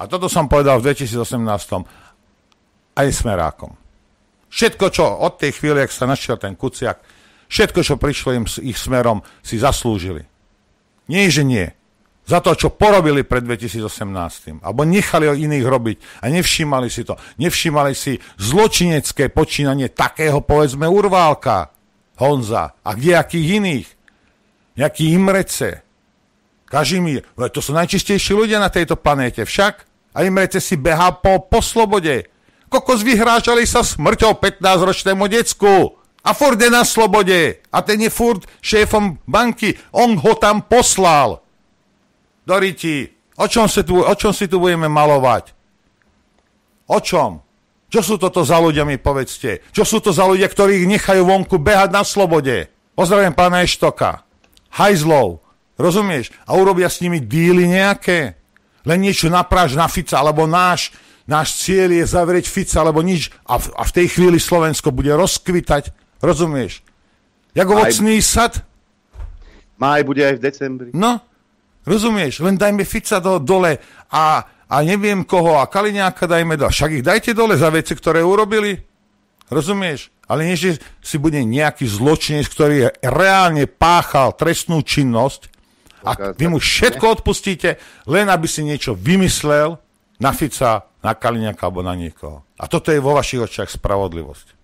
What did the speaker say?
A toto som povedal v 2018 aj Smerákom. Všetko, čo od tej chvíle, ak sa našiel ten Kuciak, všetko, čo prišlo im s ich smerom, si zaslúžili. Nie, že nie. Za to, čo porobili pred 2018. Alebo nechali o iných robiť a nevšímali si to. Nevšímali si zločinecké počínanie takého, povedzme, Urválka, Honza a kdejakých iných. Nejaký Imrece, Kažimír. To sú najčistejší ľudia na tejto planéte však. A Imrece si behá po slobode. Kokos, vyhrážali sa smrťou 15-ročnému decku. A furt je na slobode. A ten je furt šéfom banky. On ho tam poslal. Doriti, o čom si tu budeme malovať? O čom? Čo sú toto za ľudia, mi povedzte? Čo sú to za ľudia, ktorí ich nechajú vonku behať na slobode? Pozdravím pána Eštoka. Hajzlov, rozumieš? A urobia s nimi díly nejaké? Len niečo napráš na Fica, alebo náš cieľ je zavrieť Fica, alebo nič. A v tej chvíli Slovensko bude rozkvitať. Rozumieš? Jak ovocný sad? Máj bude aj v decembri. No, rozumieš? Len dajme Fica dole a neviem koho a Kaliňáka dajme dole. Však ich dajte dole za veci, ktoré urobili. Rozumieš? Ale nie, že si bude nejaký zločinec, ktorý reálne páchal trestnú činnosť a vy mu všetko odpustíte, len aby si niečo vymyslel na Fica, na Kaliňáka alebo na niekoho. A toto je vo vašich očiach spravodlivosť.